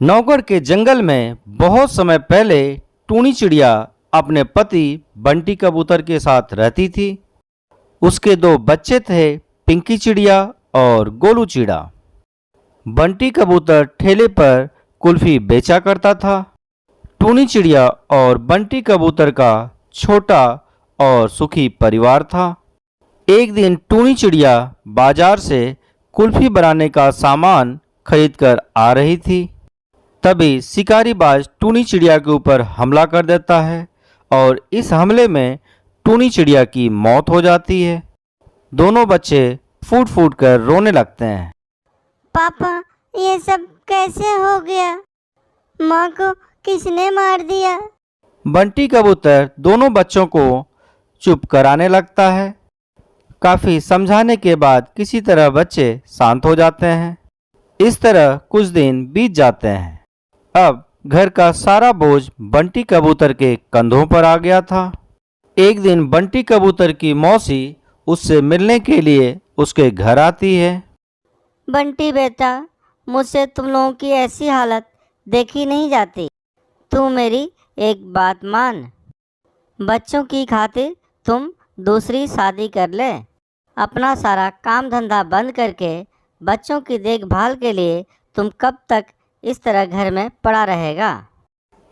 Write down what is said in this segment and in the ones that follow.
नौगढ़ के जंगल में बहुत समय पहले टूनी चिड़िया अपने पति बंटी कबूतर के साथ रहती थी। उसके दो बच्चे थे, पिंकी चिड़िया और गोलू चिड़ा। बंटी कबूतर ठेले पर कुल्फी बेचा करता था। टूनी चिड़िया और बंटी कबूतर का छोटा और सुखी परिवार था। एक दिन टूनी चिड़िया बाजार से कुल्फी बनाने का सामान खरीदकर आ रही थी। तभी शिकारी बाज टूनी चिड़िया के ऊपर हमला कर देता है और इस हमले में टूनी चिड़िया की मौत हो जाती है। दोनों बच्चे फूट फूट कर रोने लगते हैं। पापा, ये सब कैसे हो गया? माँ को किसने मार दिया? बंटी कबूतर दोनों बच्चों को चुप कराने लगता है। काफी समझाने के बाद किसी तरह बच्चे शांत हो जाते हैं। इस तरह कुछ दिन बीत जाते हैं। अब घर का सारा बोझ बंटी कबूतर के कंधों पर आ गया था। एक दिन बंटी कबूतर की मौसी उससे मिलने के लिए उसके घर आती है। बंटी बेटा, मुझसे तुम लोगों की ऐसी हालत देखी नहीं जाती। तू मेरी एक बात मान। बच्चों की खातिर तुम दूसरी शादी कर ले। अपना सारा काम धंधा बंद करके बच्चों की देखभाल के लिए तुम कब तक इस तरह घर में पड़ा रहेगा?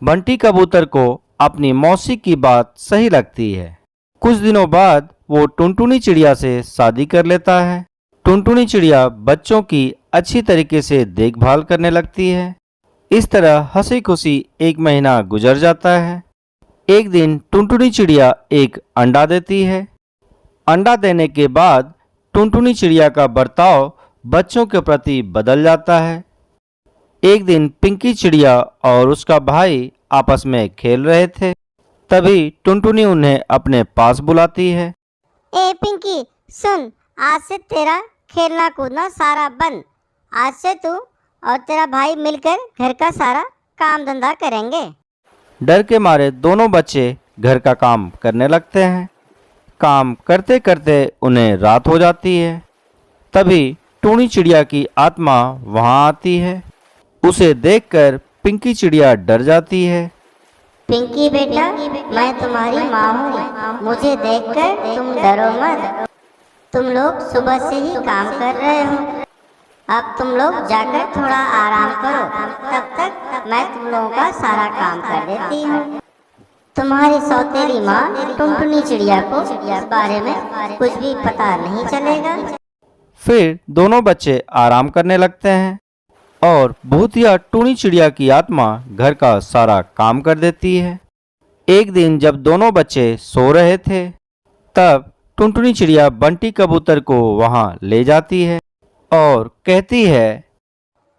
बंटी कबूतर को अपनी मौसी की बात सही लगती है। कुछ दिनों बाद वो टुनटुनी चिड़िया से शादी कर लेता है। टुनटुनी चिड़िया बच्चों की अच्छी तरीके से देखभाल करने लगती है। इस तरह हंसी खुशी एक महीना गुजर जाता है। एक दिन टुनटुनी चिड़िया एक अंडा देती है। अंडा देने के बाद टुनटुनी चिड़िया का बर्ताव बच्चों के प्रति बदल जाता है। एक दिन पिंकी चिड़िया और उसका भाई आपस में खेल रहे थे। तभी टुनटुनी उन्हें अपने पास बुलाती है। ए पिंकी, सुन, आज से तेरा खेलना कूदना सारा बंद। आज से तू और तेरा भाई मिलकर घर का सारा काम धंधा करेंगे। डर के मारे दोनों बच्चे घर का काम करने लगते हैं। काम करते करते उन्हें रात हो जाती है। तभी टूनी चिड़िया की आत्मा वहां आती है। उसे देखकर पिंकी चिड़िया डर जाती है। पिंकी बेटा, मैं तुम्हारी माँ हूँ। मुझे देखकर तुम डरो मत। तुम लोग सुबह से ही काम कर रहे हो। अब तुम लोग जाकर थोड़ा आराम करो। तब तक मैं तुम लोगों का सारा काम कर देती हूँ। तुम्हारी सौतेली माँ टुनटुनी चिड़िया को इस बारे में कुछ भी पता नहीं चलेगा। फिर दोनों बच्चे आराम करने लगते हैं और भूतिया टूनी चिड़िया की आत्मा घर का सारा काम कर देती है। एक दिन जब दोनों बच्चे सो रहे थे, तब टुनटुनी चिड़िया बंटी कबूतर को वहां ले जाती है और कहती है,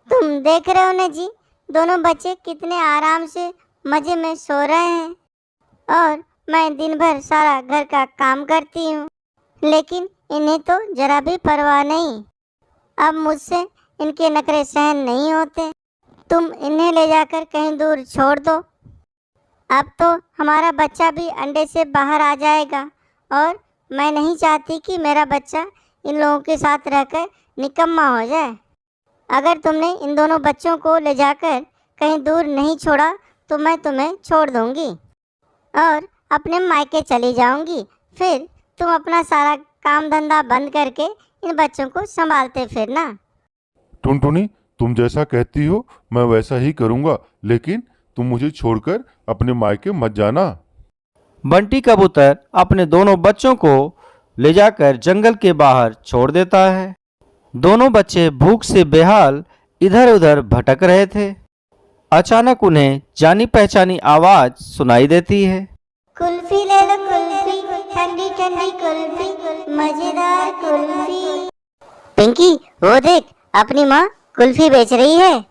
तुम देख रहे हो ना जी, दोनों बच्चे कितने आराम से मजे में सो रहे हैं और मैं दिन भर सारा घर का काम करती हूँ, लेकिन इन्हें तो जरा भी परवाह नहीं। अब मुझसे इनके नखरे सहन नहीं होते। तुम इन्हें ले जाकर कहीं दूर छोड़ दो। अब तो हमारा बच्चा भी अंडे से बाहर आ जाएगा और मैं नहीं चाहती कि मेरा बच्चा इन लोगों के साथ रहकर निकम्मा हो जाए। अगर तुमने इन दोनों बच्चों को ले जाकर कहीं दूर नहीं छोड़ा तो मैं तुम्हें छोड़ दूंगी और अपने मायके चली जाऊंगी। फिर तुम अपना सारा काम धंधा बंद करके इन बच्चों को संभालते फिरना। टुनटुनी, तुम जैसा कहती हो मैं वैसा ही करूंगा, लेकिन तुम मुझे छोड़कर अपने मायके मत जाना। बंटी कबूतर अपने दोनों बच्चों को ले जाकर जंगल के बाहर छोड़ देता है। दोनों बच्चे भूख से बेहाल इधर उधर भटक रहे थे। अचानक उन्हें जानी पहचानी आवाज सुनाई देती है। कुल्फी ले लो कुल्फी, ठंडी ठंडी कुल्फी, मजेदार कुल्फी। पिंकी, वो देख, अपनी माँ कुल्फी बेच रही है।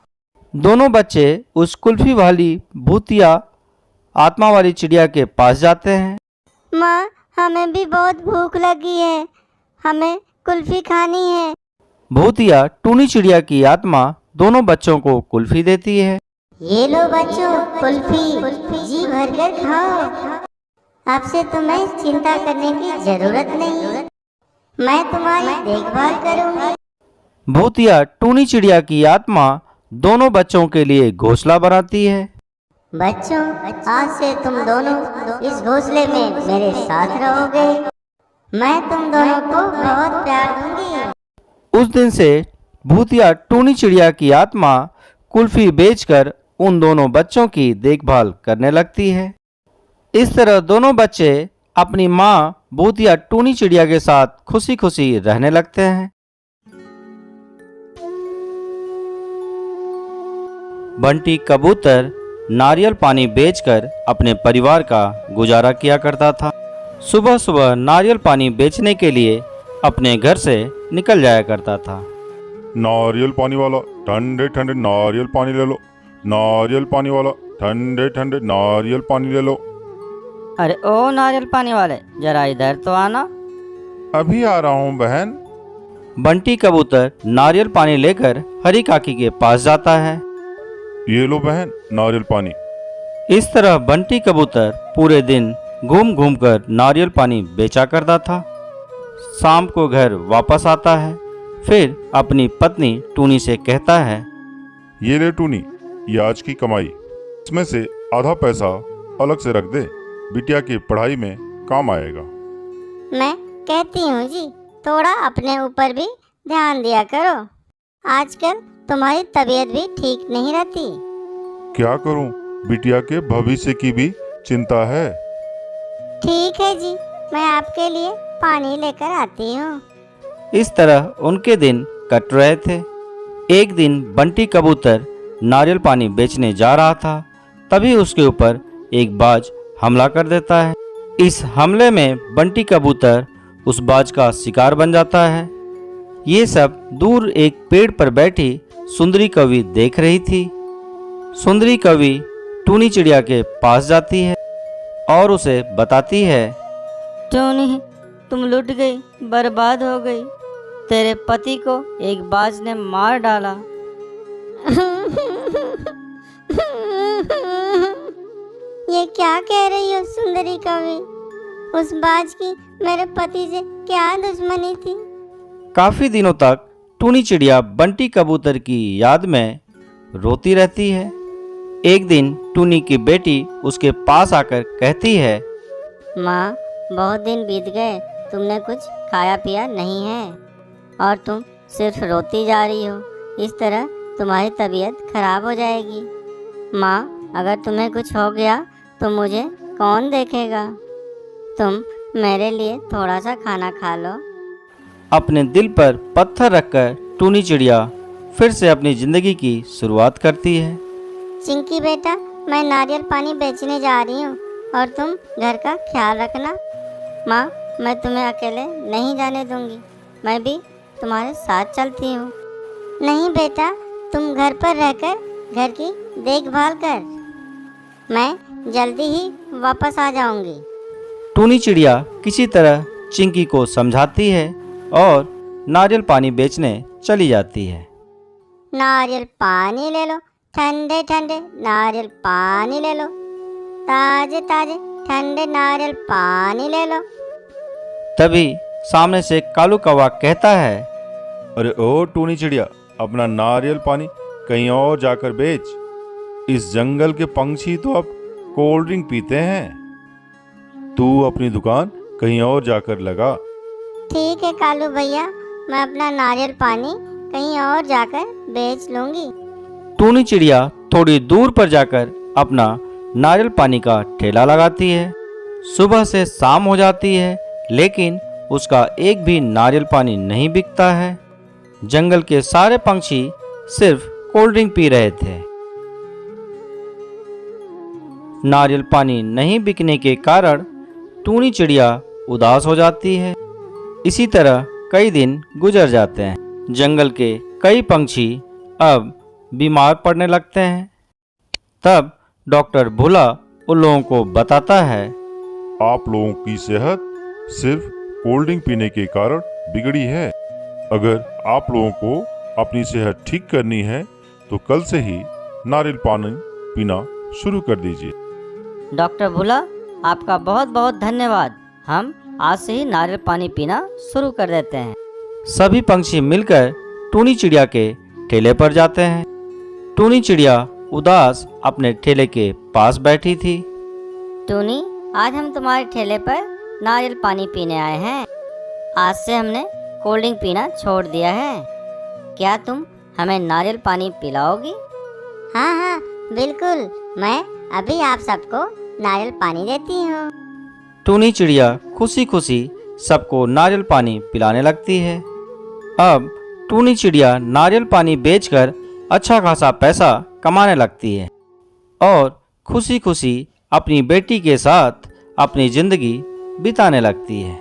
दोनों बच्चे उस कुल्फी वाली भूतिया आत्मा वाली चिड़िया के पास जाते हैं। माँ, हमें भी बहुत भूख लगी है, हमें कुल्फी खानी है। भूतिया टूनी चिड़िया की आत्मा दोनों बच्चों को कुल्फी देती है। ये लो बच्चों, कुल्फी जी भरकर खाओ। अब से तुम्हें चिंता करने की जरूरत नहीं, मैं तुम्हारी देखभाल करूंगी। भूतिया टूनी चिड़िया की आत्मा दोनों बच्चों के लिए घोंसला बनाती है। बच्चों, आज से तुम दोनों इस घोंसले में मेरे साथ रहोगे। मैं तुम दोनों को बहुत प्यार दूंगी। उस दिन से भूतिया टूनी चिड़िया की आत्मा कुल्फी बेचकर उन दोनों बच्चों की देखभाल करने लगती है। इस तरह दोनों बच्चे अपनी माँ भूतिया टूनी चिड़िया के साथ खुशी खुशी रहने लगते हैं। बंटी कबूतर नारियल पानी बेचकर अपने परिवार का गुजारा किया करता था। सुबह सुबह नारियल पानी बेचने के लिए अपने घर से निकल जाया करता था। नारियल पानी वाला ठंडे ठंडे नारियल पानी ले लो। नारियल पानी वाला ठंडे ठंडे नारियल पानी ले लो। अरे ओ नारियल पानी वाले, जरा इधर तो आना। अभी आ रहा हूँ बहन। बंटी कबूतर नारियल पानी लेकर हरी काकी के पास जाता है। ये लो बहन नारियल पानी। इस तरह बंटी कबूतर पूरे दिन घूम घूम कर नारियल पानी बेचा करता था। शाम को घर वापस आता है, फिर अपनी पत्नी टूनी से कहता है, ये ले टूनी, ये आज की कमाई, इसमें से आधा पैसा अलग से रख दे, बिटिया की पढ़ाई में काम आएगा। मैं कहती हूँ जी, थोड़ा अपने ऊपर भी ध्यान दिया करो। आजकल तुम्हारी तबीयत भी ठीक नहीं रहती। क्या करूं, बिटिया के भविष्य की भी चिंता है। ठीक है जी, मैं आपके लिए पानी लेकर आती हूँ। इस तरह उनके दिन कट रहे थे। एक दिन बंटी कबूतर नारियल पानी बेचने जा रहा था, तभी उसके ऊपर एक बाज हमला कर देता है। इस हमले में बंटी कबूतर उस बाज का शिकार बन जाता है। ये सब दूर एक पेड़ पर बैठी सुंदरी कवि देख रही थी। सुंदरी कवि टूनी चिड़िया के पास जाती है और उसे बताती है, टूनी, तुम लुट गई, बर्बाद हो गई। तेरे पति को एक बाज ने मार डाला। ये क्या कह रही हो सुंदरी कवि? उस बाज की मेरे पति से क्या दुश्मनी थी? काफी दिनों तक टूनी चिड़िया बंटी कबूतर की याद में रोती रहती है। एक दिन टूनी की बेटी उसके पास आकर कहती है, माँ, बहुत दिन बीत गए, तुमने कुछ खाया पिया नहीं है और तुम सिर्फ रोती जा रही हो। इस तरह तुम्हारी तबीयत खराब हो जाएगी। माँ, अगर तुम्हें कुछ हो गया तो मुझे कौन देखेगा? तुम मेरे लिए थोड़ा सा खाना खा लो। अपने दिल पर पत्थर रखकर टूनी चिड़िया फिर से अपनी जिंदगी की शुरुआत करती है। चिंकी बेटा, मैं नारियल पानी बेचने जा रही हूँ और तुम घर का ख्याल रखना। माँ, मैं तुम्हें अकेले नहीं जाने दूंगी, मैं भी तुम्हारे साथ चलती हूँ। नहीं बेटा, तुम घर पर रहकर घर की देखभाल कर, मैं जल्दी ही वापस आ जाऊंगी। टूनी चिड़िया किसी तरह चिंकी को समझाती है और नारियल पानी बेचने चली जाती है। नारियल पानी ले लो, ठंडे ठंडे नारियल पानी ले लो, ताजे ताजे ठंडे नारियल पानी ले लो। तभी सामने से कालू कौवा कहता है, अरे ओ टूनी चिड़िया, अपना नारियल पानी कहीं और जाकर बेच। इस जंगल के पंछी तो अब कोल्ड ड्रिंक पीते हैं। तू अपनी दुकान कहीं और जाकर लगा। ठीक है कालू भैया, मैं अपना नारियल पानी कहीं और जाकर बेच लूंगी। टूनी चिड़िया थोड़ी दूर पर जाकर अपना नारियल पानी का ठेला लगाती है। सुबह से शाम हो जाती है, लेकिन उसका एक भी नारियल पानी नहीं बिकता है। जंगल के सारे पंछी सिर्फ कोल्ड ड्रिंक पी रहे थे। नारियल पानी नहीं बिकने के कारण टूनी चिड़िया उदास हो जाती है। इसी तरह कई दिन गुजर जाते हैं। जंगल के कई पंछी अब बीमार पड़ने लगते हैं। तब डॉक्टर भोला उन लोगों को बताता है, आप लोगों की सेहत सिर्फ कोल्ड ड्रिंक पीने के कारण बिगड़ी है। अगर आप लोगों को अपनी सेहत ठीक करनी है तो कल से ही नारियल पानी पीना शुरू कर दीजिए। डॉक्टर भोला, आपका बहुत बहुत धन्यवाद। हम आज से ही नारियल पानी पीना शुरू कर देते हैं। सभी पंछी मिलकर टूनी चिड़िया के ठेले पर जाते हैं। टूनी चिड़िया उदास अपने ठेले के पास बैठी थी। टूनी, आज हम तुम्हारे ठेले पर नारियल पानी पीने आए हैं। आज से हमने कोल्ड ड्रिंक पीना छोड़ दिया है। क्या तुम हमें नारियल पानी पिलाओगी? हाँ हाँ बिल्कुल, मैं अभी आप सबको नारियल पानी देती हूँ। टूनी चिड़िया खुशी खुशी सबको नारियल पानी पिलाने लगती है। अब टूनी चिड़िया नारियल पानी बेचकर अच्छा खासा पैसा कमाने लगती है और खुशी खुशी अपनी बेटी के साथ अपनी जिंदगी बिताने लगती है।